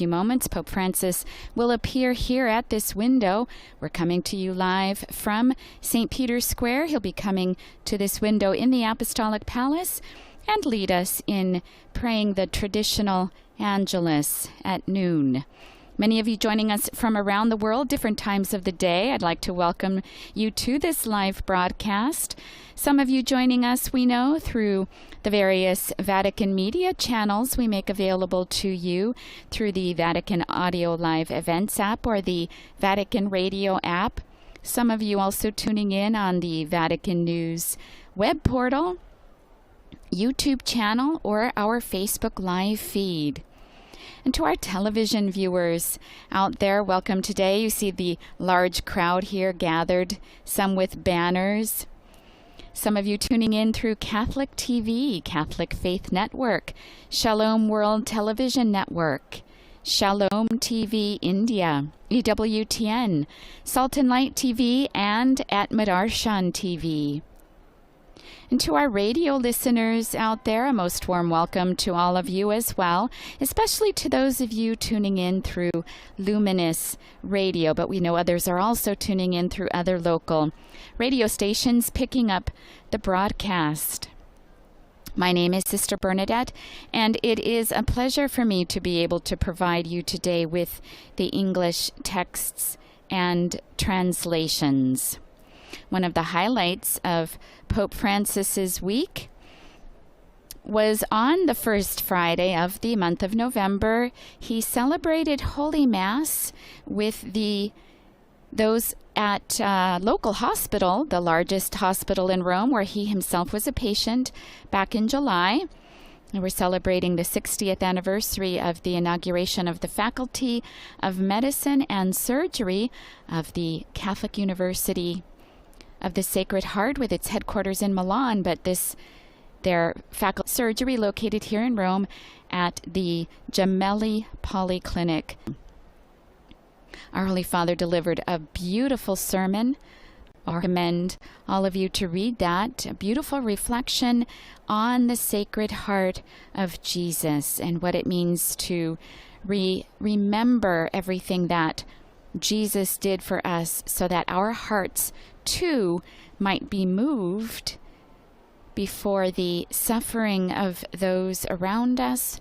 few moments, Pope Francis will appear here at this window. We're coming to you live from St. Peter's Square. He'll be coming to this window in the Apostolic Palace and lead us in praying the traditional Angelus at noon. Many of you joining us from around the world, different times of the day. I'd like to welcome you to this live broadcast. Some of you joining us, we know, through the various Vatican Media channels we make available to you through the Vatican Audio Live Events app or the Vatican Radio app. Some of you also tuning in on the Vatican News web portal, YouTube channel, or our Facebook Live feed. And to our television viewers out there, welcome today. You see the large crowd here gathered, some with banners. Some of you tuning in through Catholic TV, Catholic Faith Network, Shalom World Television Network, Shalom TV India, EWTN, Salt and Light TV, and at Madarshan TV. And to our radio listeners out there, a most warm welcome to all of you as well, especially to those of you tuning in through Luminous Radio, but we know others are also tuning in through other local radio stations picking up the broadcast. My name is Sister Bernadette, and it is a pleasure for me to be able to provide you today with the English texts and translations. One of the highlights of Pope Francis's week was on the first Friday of the month of November. He celebrated Holy Mass with those at local hospital, the largest hospital in Rome, where he himself was a patient back in July. And we're celebrating the 60th anniversary of the inauguration of the Faculty of Medicine and Surgery of the Catholic University of the Sacred Heart, with its headquarters in Milan, but their faculty of surgery located here in Rome at the Gemelli Polyclinic. Our Holy Father delivered a beautiful sermon. I recommend all of you to read that. A beautiful reflection on the Sacred Heart of Jesus and what it means to remember everything that Jesus did for us, so that our hearts too might be moved before the suffering of those around us,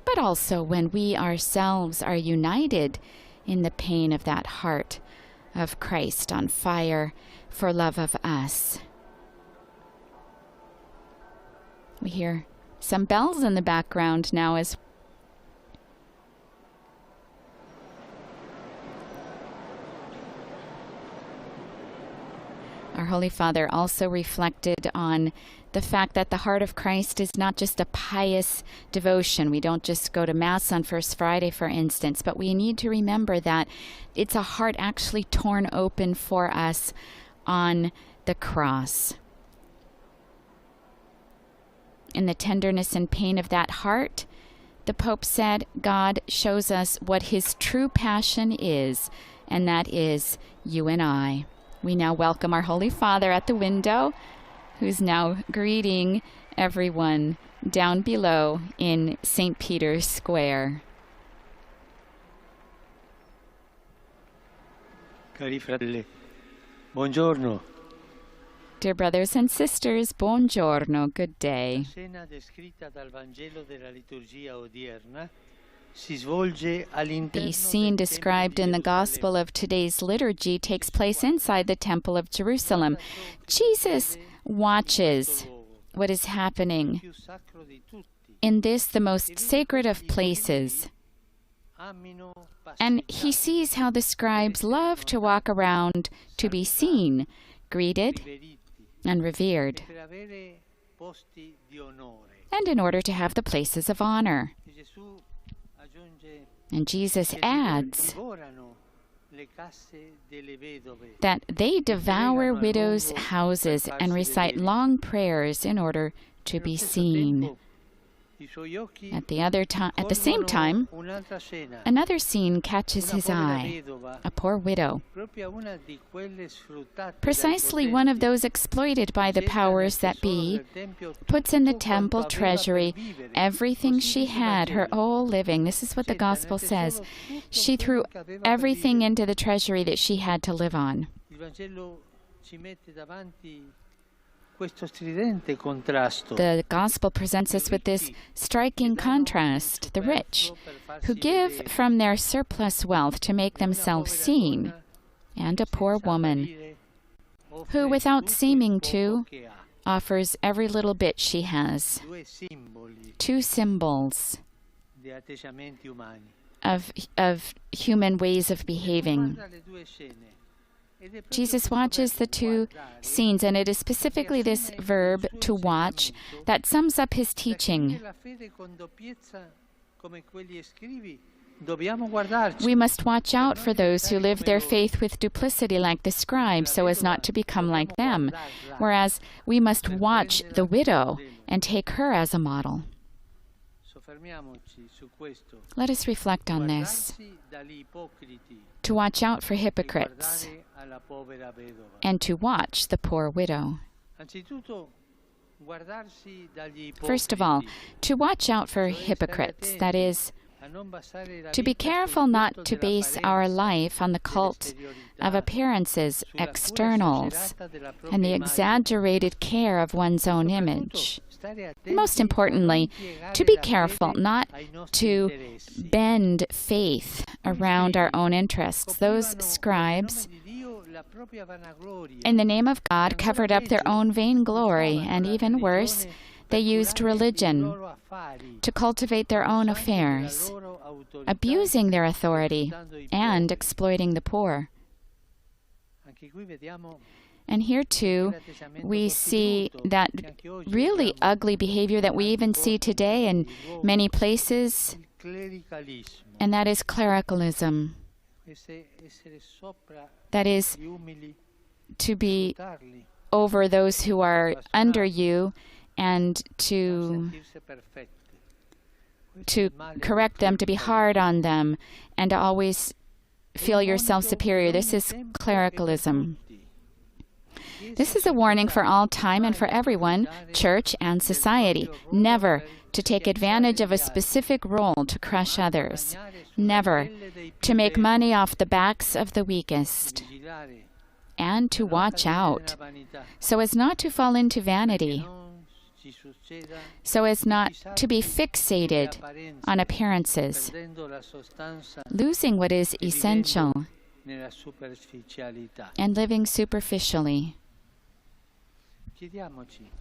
but also when we ourselves are united in the pain of that heart of Christ on fire for love of us. We hear some bells in the background now as our Holy Father also reflected on the fact that the heart of Christ is not just a pious devotion. We don't just go to Mass on First Friday, for instance, but we need to remember that it's a heart actually torn open for us on the cross. In the tenderness and pain of that heart, the Pope said, God shows us what his true passion is, and that is you and I. We now welcome our Holy Father at the window, who's now greeting everyone down below in St. Peter's Square. Cari fratelli, buongiorno. Dear brothers and sisters, buongiorno, good day. La scena descritta dal Vangelo della liturgia odierna si svolge all'interno. The scene described in the Gospel of today's liturgy takes place inside the Temple of Jerusalem. Jesus watches what is happening in this, the most sacred of places. And he sees how the scribes love to walk around to be seen, greeted, and revered, and in order to have the places of honor. And Jesus adds that they devour widows' houses and recite long prayers in order to be seen. At the same time, another scene catches his eye, a poor widow, precisely one of those exploited by the powers that be, puts in the temple treasury everything she had, her whole living. This is what the Gospel says. She threw everything into the treasury that she had to live on. The Gospel presents us with this striking contrast: the rich, who give from their surplus wealth to make themselves seen, and a poor woman, who, without seeming to, offers every little bit she has. Two symbols of human ways of behaving. Jesus watches the two scenes, and it is specifically this verb, to watch, that sums up his teaching. We must watch out for those who live their faith with duplicity like the scribes, so as not to become like them, whereas we must watch the widow and take her as a model. Let us reflect on this. To watch out for hypocrites and to watch the poor widow. First of all, to watch out for hypocrites, that is, to be careful not to base our life on the cult of appearances, externals, and the exaggerated care of one's own image. Most importantly, to be careful not to bend faith around our own interests. Those scribes, in the name of God, covered up their own vainglory, and even worse, they used religion to cultivate their own affairs, abusing their authority and exploiting the poor. And here, too, we see that really ugly behavior that we even see today in many places, and that is clericalism. That is, to be over those who are under you and to correct them, to be hard on them, and to always feel yourself superior. This is clericalism. This is a warning for all time and for everyone, church and society, never to take advantage of a specific role to crush others, never to make money off the backs of the weakest, and to watch out so as not to fall into vanity, so as not to be fixated on appearances, losing what is essential and living superficially.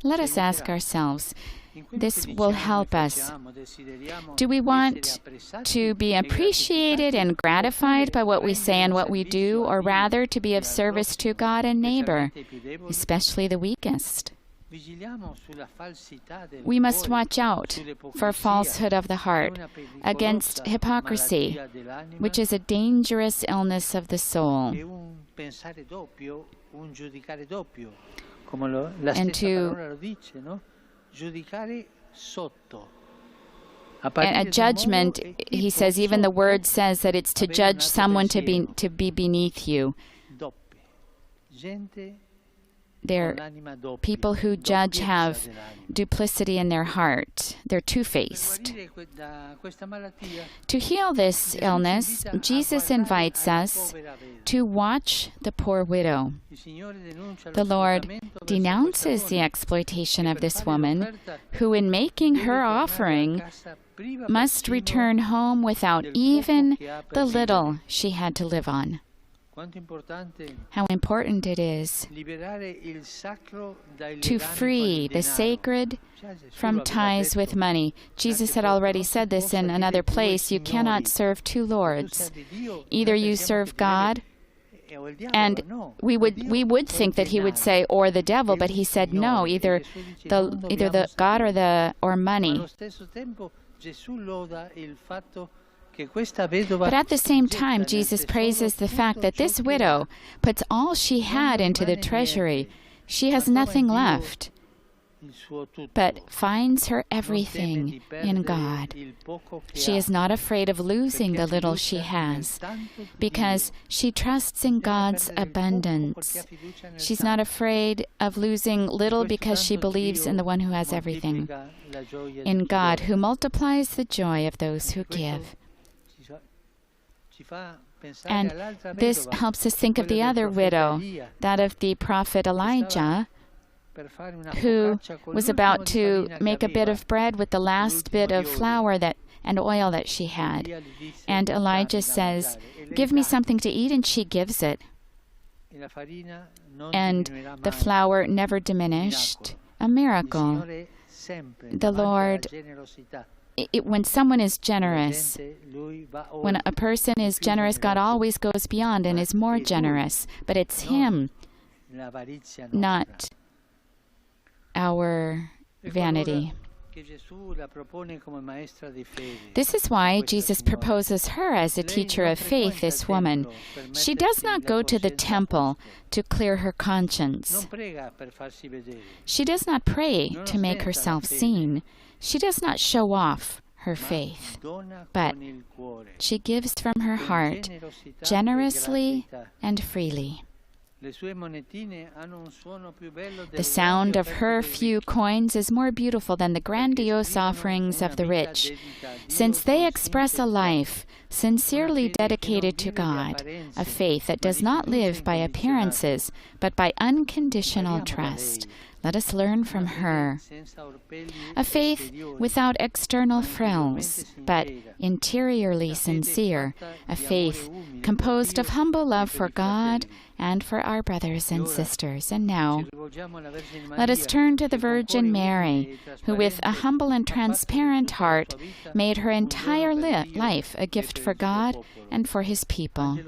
Let us ask ourselves, this will help us. Do we want to be appreciated and gratified by what we say and what we do, or rather to be of service to God and neighbor, especially the weakest? We must watch out for falsehood of the heart, against hypocrisy, which is a dangerous illness of the soul, and a judgment. He says, even the word says that it's to judge someone to be beneath you. People who judge have duplicity in their heart. They're two-faced. To heal this illness, Jesus invites us to watch the poor widow. The Lord denounces the exploitation of this woman, who in making her offering must return home without even the little she had to live on. How important it is to free the sacred from ties with money. Jesus had already said this in another place. You cannot serve two lords. Either you serve God, and we would think that he would say, or the devil, but he said no, either the God or money. But at the same time, Jesus praises the fact that this widow puts all she had into the treasury. She has nothing left. but finds her everything in God. She is not afraid of losing the little she has, because she trusts in God's abundance. She's not afraid of losing little because she believes in the one who has everything, in God, who multiplies the joy of those who give. And this helps us think of the other widow, that of the prophet Elijah, who was about to make a bit of bread with the last bit of flour and oil that she had. And Elijah says, "Give me something to eat," and she gives it. And the flour never diminished. A miracle. The Lord, when someone is generous, when a person is generous, God always goes beyond and is more generous. But it's Him, not our vanity. This is why Jesus proposes her as a teacher of faith, this woman. She does not go to the temple to clear her conscience. She does not pray to make herself seen. She does not show off her faith, but she gives from her heart, generously and freely. The sound of her few coins is more beautiful than the grandiose offerings of the rich, since they express a life sincerely dedicated to God, a faith that does not live by appearances, but by unconditional trust. Let us learn from her. A faith without external frills, but interiorly sincere. A faith composed of humble love for God and for our brothers and sisters. And now, let us turn to the Virgin Mary, who with a humble and transparent heart made her entire life a gift for God and for His people.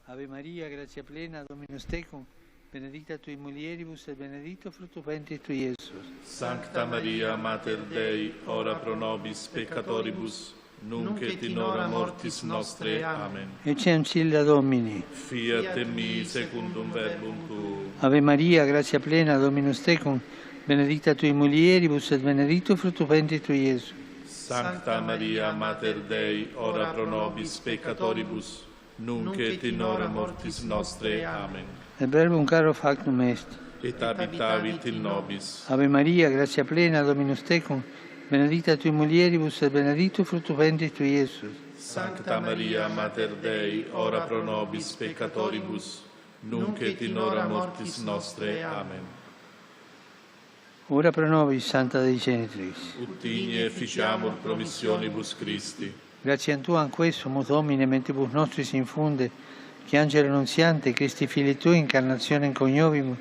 Ave Maria, gratia plena, Dominus tecum, benedicta tui mulieribus et benedictus fructus ventris tui, Iesus. Sancta Maria, Mater Dei, ora pro nobis peccatoribus, nunc et in hora mortis nostre. Amen. Ecce ancilla Domini. Fiat mi secundum verbum tuum. Ave Maria, gratia plena, Dominus tecum, benedicta tui mulieribus et benedictus fructus ventris tui, Iesus. Sancta Maria, Mater Dei, ora pro nobis peccatoribus, nunc et in hora mortis nostre. Amen. Et verbum caro factum est. Et habitavit in nobis. Ave Maria, gratia plena, Dominus tecum, benedicta tui mulieribus et benedictus fructus ventris tui, Iesus. Sancta Maria, Mater Dei, ora pro nobis peccatoribus, nunc et in hora mortis nostre. Amen. Ora pro nobis, Santa Dei Genitrix. Ut igne ficiamur promissionibus Christi. Grazie a Tua, quesumus Domine, mentibus nostris infunde, che Angelo Annunziante, Christi Fili Tui, incarnazione coniovimus,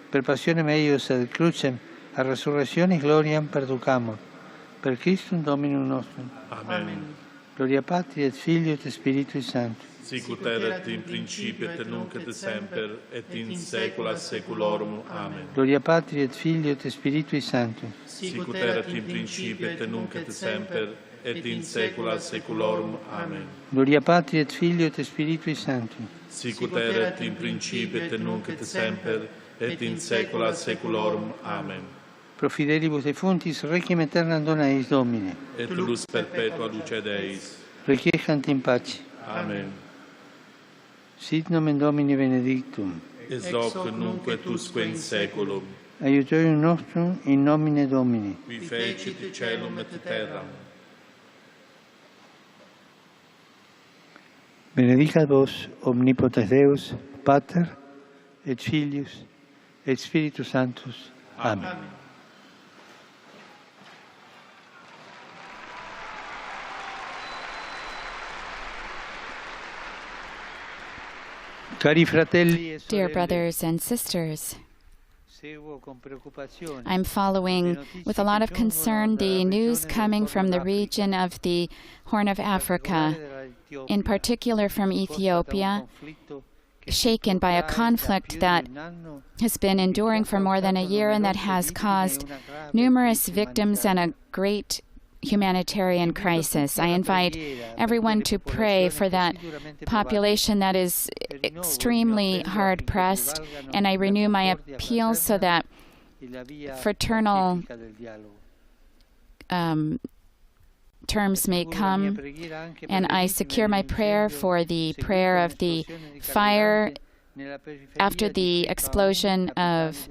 per passione meius ad crucem, a resurrezione gloriam perducamur. Per Christum Dominum nostrum. Amen. Gloria Patri et Filio et Spiritui Sancto. Sicut erat in principio et nunc et semper, et in saecula saeculorum. Amen. Gloria Patri et Filio et Spiritui Sancto. Sicut erat in principio et nunc et semper, et in saecula saeculorum. Amen. Gloria Patri et Filio et Spiritui Sancto. Sicut erat in principio et nunc et semper, et in saecula saeculorum. Amen. Pro fidelibus defuntis requiem aeternam dona eis Domine. Et lux perpetua lucet eis. Requiescant in pace. Amen. Sit nomen Domini benedictum. Ex hoc nunc et usque in saeculum. Aiutorium nostrum in nomine Domini. Qui fecit caelum et terram. Benedicat vos omnipotens Deus, Pater et Filius et Spiritus Sanctus. Amen. Cari fratelli e Dear sorelle, brothers and sisters, I'm following with a lot of concern the news coming from the region of the Horn of Africa, in particular from Ethiopia, shaken by a conflict that has been enduring for more than a year and that has caused numerous victims and a great humanitarian crisis. I invite everyone to pray for that population that is extremely hard-pressed, and I renew my appeal so that fraternal terms may come, and I secure my prayer for the prayer of the fire after the explosion of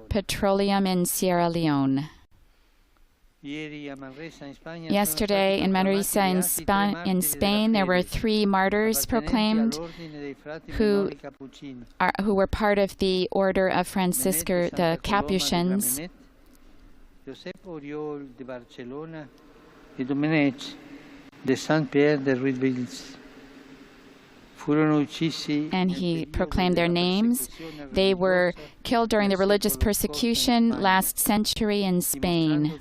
petroleum in Sierra Leone. Yesterday in Manresa in Spain, there were 3 martyrs proclaimed who were part of the order of Franciscan, the Capuchins. And he proclaimed their names. They were killed during the religious persecution last century in Spain.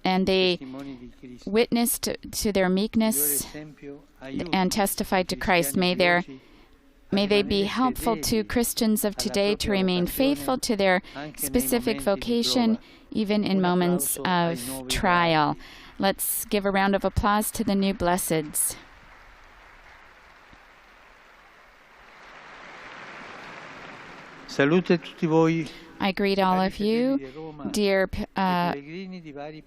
And they witnessed to their meekness and testified to Christ. May they be helpful to Christians of today to remain faithful to their specific vocation, even in moments of trial. Let's give a round of applause to the new blesseds. I greet all of you, dear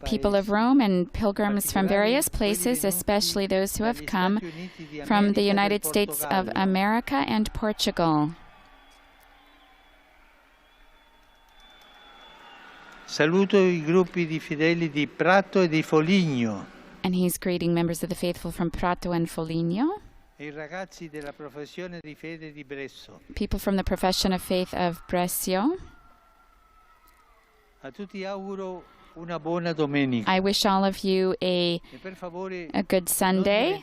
people of Rome and pilgrims from various places, especially those who have come from the United States of America and Portugal. Saluto I gruppi di fedeli di Prato e di Foligno. And he's greeting members of the faithful from Prato and Foligno. People from the profession of faith of Brescio. I wish all of you a good Sunday.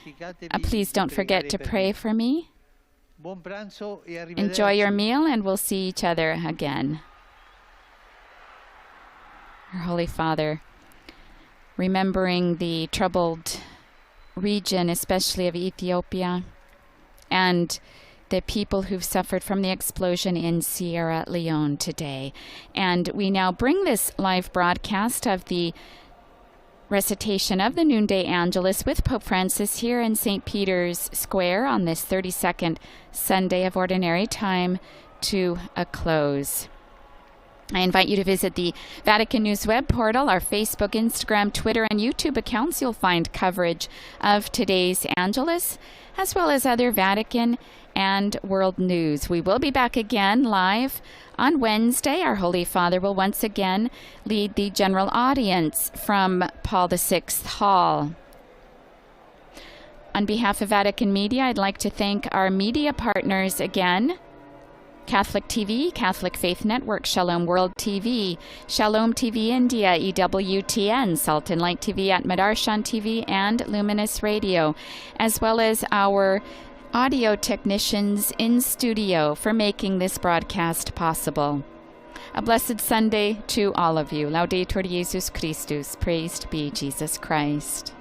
Please don't forget to pray for me. Enjoy your meal, and we'll see each other again. Our Holy Father, remembering the troubled region, especially of Ethiopia, and the people who've suffered from the explosion in Sierra Leone today. And we now bring this live broadcast of the recitation of the Noonday Angelus with Pope Francis here in St. Peter's Square on this 32nd Sunday of Ordinary Time to a close. I invite you to visit the Vatican News web portal, our Facebook, Instagram, Twitter, and YouTube accounts. You'll find coverage of today's Angelus, as well as other Vatican and world news. We will be back again live on Wednesday. Our Holy Father will once again lead the general audience from Paul VI Hall. On behalf of Vatican Media, I'd like to thank our media partners again: Catholic TV, Catholic Faith Network, Shalom World TV, Shalom TV India, EWTN, Salt and Light TV at Madarshan TV, and Luminous Radio, as well as our audio technicians in studio for making this broadcast possible. A blessed Sunday to all of you. Laudetur Jesus Christus. Praised be Jesus Christ.